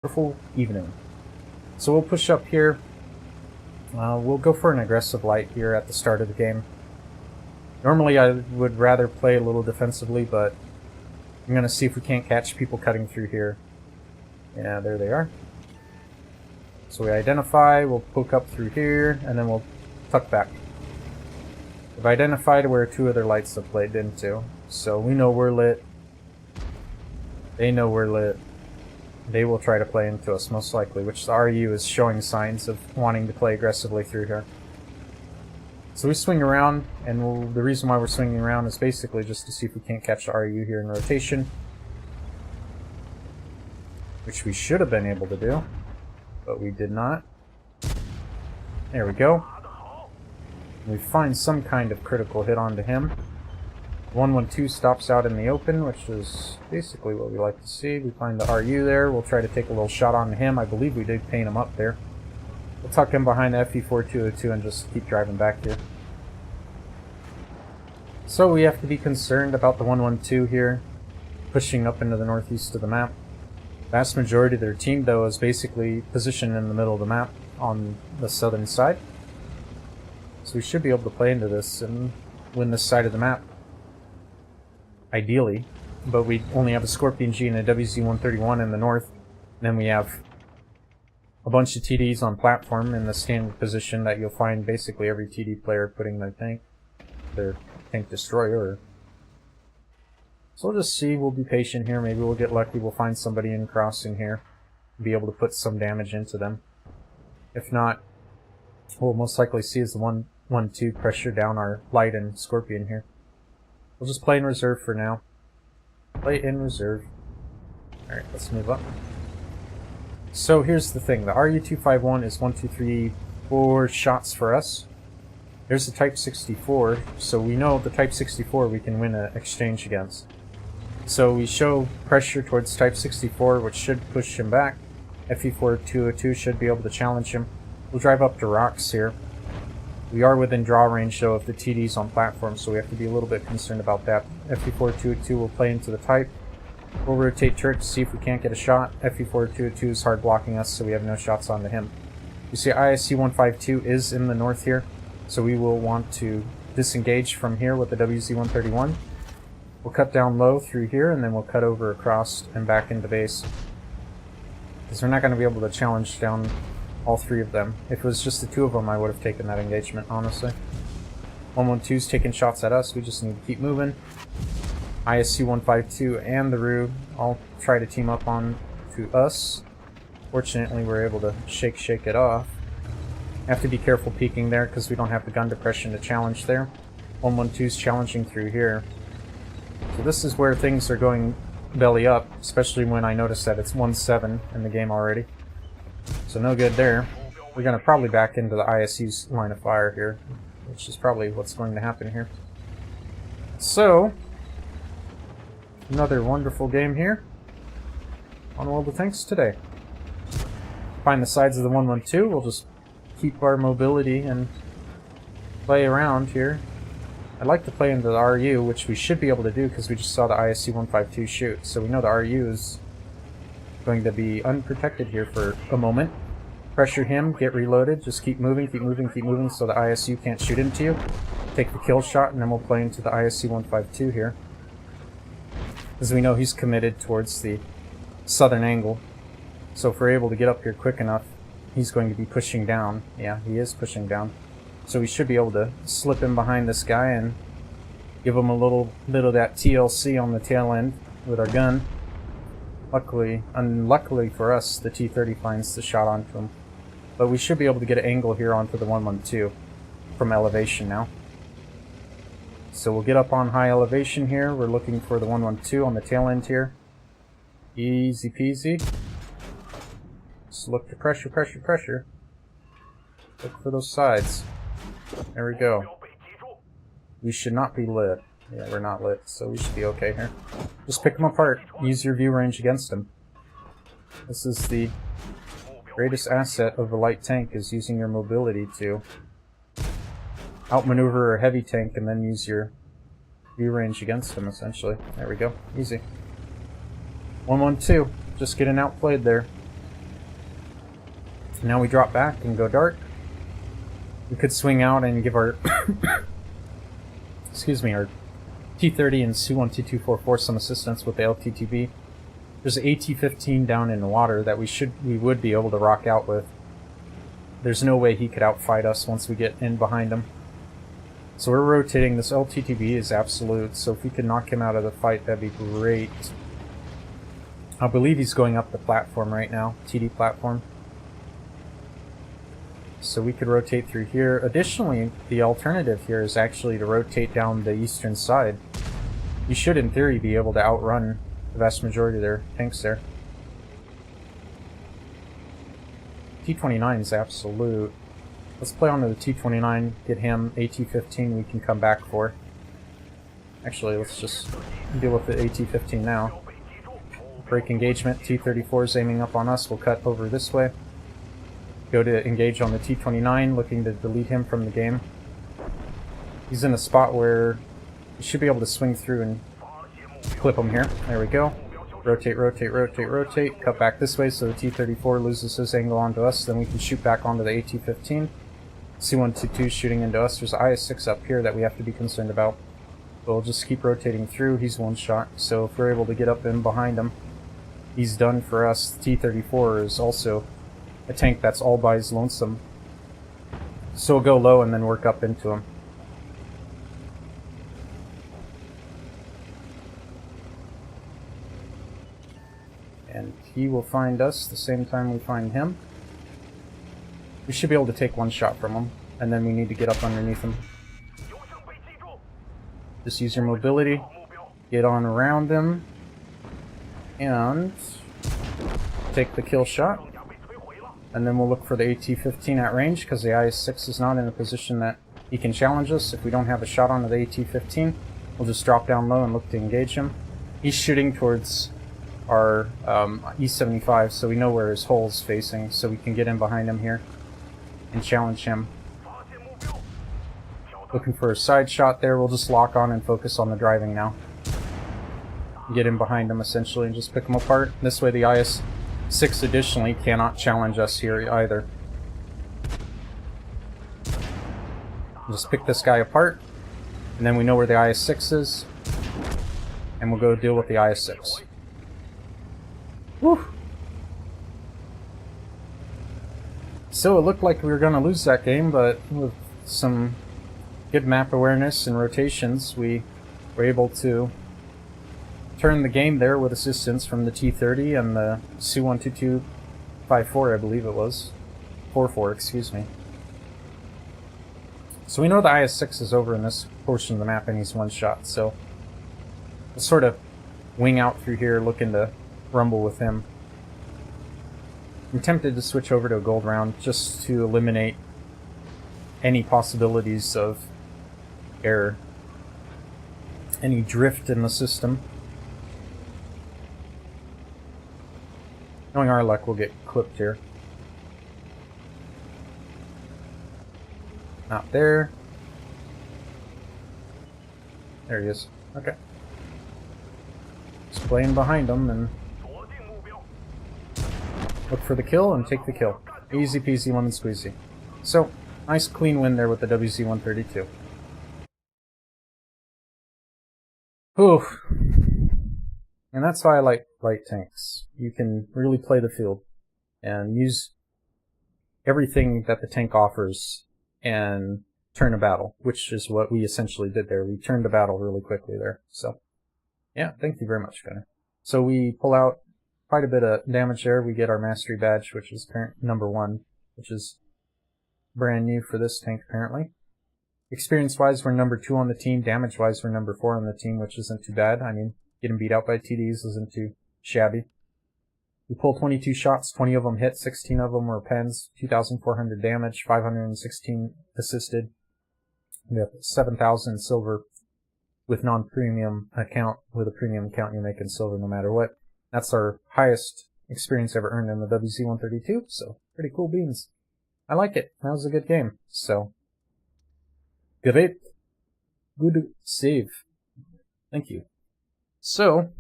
Wonderful evening. So we'll push up here. We'll go for an aggressive light here at the start of the game. Normally I would rather play a little defensively, but I'm going to see if we can't catch people cutting through here. Yeah, there they are. So we identify, we'll poke up through here, and then we'll tuck back. We've identified where two other lights have played into, so we know we're lit. They know we're lit. They will try to play into us, most likely, which the RU is showing signs of wanting to play aggressively through here. So we swing around, and the reason why we're swinging around is basically just to see if we can't catch the RU here in rotation, which we should have been able to do, but we did not. There we go. We find some kind of critical hit onto him. 112 stops out in the open, which is basically what we like to see. We find the RU there. We'll try to take a little shot on him. I believe we did paint him up there. We'll tuck him behind the FE4202 and just keep driving back here. So we have to be concerned about the 112 here, pushing up into the northeast of the map. Vast majority of their team, though, is basically positioned in the middle of the map on the southern side. So we should be able to play into this and win this side of the map. Ideally, but we only have a Scorpion G and a WZ131 in the north. And then we have a bunch of TDs on platform in the standard position that you'll find basically every TD player putting their tank destroyer. So we'll just see, we'll be patient here, maybe we'll get lucky, we'll find somebody in crossing here, be able to put some damage into them. If not, we'll most likely see as the 1-1-2 pressure down our light and Scorpion here. We'll just play in reserve for now. Play in reserve. Alright, let's move up. So here's the thing. The RU-251 is 1, 2, 3, 4 shots for us. There's the Type 64, so we know the Type 64 we can win an exchange against. So we show pressure towards Type 64, which should push him back. FE4202 should be able to challenge him. We'll drive up to rocks here. We are within draw range, though, of the TDs on platform, so we have to be a little bit concerned about that. FE4202 will play into the Type. We'll rotate turret to see if we can't get a shot. FE4202 is hard blocking us, so we have no shots onto him. You see ISC-152 is in the north here, so we will want to disengage from here with the WZ131. We'll cut down low through here, and then we'll cut over across and back into base, because we're not going to be able to challenge down all three of them. If it was just the two of them, I would have taken that engagement, honestly. 112's taking shots at us, we just need to keep moving. ISC-152 and the RU all try to team up on to us. Fortunately, we're able to shake it off. Have to be careful peeking there, because we don't have the gun depression to challenge there. 112's challenging through here. So this is where things are going belly up, especially when I notice that it's 1-7 in the game already. So no good there. We're going to probably back into the ISU's line of fire here, which is probably what's going to happen here. So, another wonderful game here on World of Tanks today. Find the sides of the 112. We'll just keep our mobility and play around here. I'd like to play into the RU, which we should be able to do because we just saw the ISC-152 shoot. So we know the RU is going to be unprotected here for a moment. Pressure him, get reloaded, just keep moving so the ISU can't shoot into you. Take the kill shot, and then we'll play into the ISC-152 here, as we know he's committed towards the southern angle. So if we're able to get up here quick enough, he's going to be pushing down. Yeah, he is pushing down. So we should be able to slip in behind this guy and give him a little bit of that TLC on the tail end with our gun. Unluckily for us, the T-30 finds the shot onto him. But we should be able to get an angle here onto the 112 from elevation now. So we'll get up on high elevation here. We're looking for the 112 on the tail end here. Easy peasy. Just look to pressure. Look for those sides. There we go. We should not be lit. Yeah, we're not lit, so we should be okay here. Just pick them apart. Use your view range against them. This is the greatest asset of a light tank, is using your mobility to outmaneuver a heavy tank and then use your view range against them, essentially. There we go. Easy. 112. Just getting outplayed there. Now we drop back and go dark. We could swing out and give our excuse me, our T-30 and Su-12244 some assistance with the LTTB. There's an AT-15 down in the water that we would be able to rock out with. There's no way he could outfight us once we get in behind him. So we're rotating. This LTTB is absolute, so if we could knock him out of the fight, that'd be great. I believe he's going up the platform right now, TD platform. So we could rotate through here. Additionally, the alternative here is actually to rotate down the eastern side. You should, in theory, be able to outrun the vast majority of their tanks there. T-29 is absolute. Let's play onto the T-29, get him. AT-15 we can come back for. Actually, let's just deal with the AT-15 now. Break engagement. T-34 is aiming up on us. We'll cut over this way. Go to engage on the T-29, looking to delete him from the game. He's in a spot where you should be able to swing through and clip him here. There we go. Rotate, rotate, rotate, rotate. Cut back this way so the T-34 loses his angle onto us. Then we can shoot back onto the AT-15. C-122 shooting into us. There's an IS-6 up here that we have to be concerned about. But we'll just keep rotating through. He's one shot. So if we're able to get up in behind him, he's done for us. The T-34 is also a tank that's all by his lonesome. So we'll go low and then work up into him. And he will find us the same time we find him. We should be able to take one shot from him, and then we need to get up underneath him. Just use your mobility, get on around him, and take the kill shot. And then we'll look for the AT-15 at range, because the IS-6 is not in a position that he can challenge us. If we don't have a shot onto the AT-15, we'll just drop down low and look to engage him. He's shooting towards our E-75, so we know where his hole's facing, so we can get in behind him here and challenge him. Looking for a side shot there. We'll just lock on and focus on the driving now. Get in behind him, essentially, and just pick him apart. This way the IS-6 additionally cannot challenge us here either. Just pick this guy apart, and then we know where the IS-6 is, and we'll go deal with the IS-6. Whew. So it looked like we were going to lose that game, but with some good map awareness and rotations, we were able to turn the game there with assistance from the T-30 and the Su-122 54, I believe it was. 44, excuse me. So we know the IS-6 is over in this portion of the map and he's one shot, so we'll sort of wing out through here looking to rumble with him. I'm tempted to switch over to a gold round just to eliminate any possibilities of error, any drift in the system. Knowing our luck, we'll get clipped here. Not there. There he is. Okay. Just playing behind him and look for the kill and take the kill. Easy peasy lemon squeezy. So, nice clean win there with the WZ132. Whew. And that's why I like light tanks. You can really play the field and use everything that the tank offers and turn a battle, which is what we essentially did there. We turned a battle really quickly there. So, yeah, thank you very much, Gunner. So we pull out quite a bit of damage there. We get our mastery badge, which is number 1, which is brand new for this tank apparently. Experience-wise, we're number 2 on the team. Damage-wise, we're number 4 on the team, which isn't too bad. I mean, getting beat out by TDs isn't too shabby. We pull 22 shots, 20 of them hit, 16 of them were pens, 2,400 damage, 516 assisted. We have 7,000 silver with non-premium account. With a premium account, you're making silver no matter what. That's our highest experience ever earned in the WZ132, so pretty cool beans. I like it. That was a good game. So, great. Good save. Thank you. So,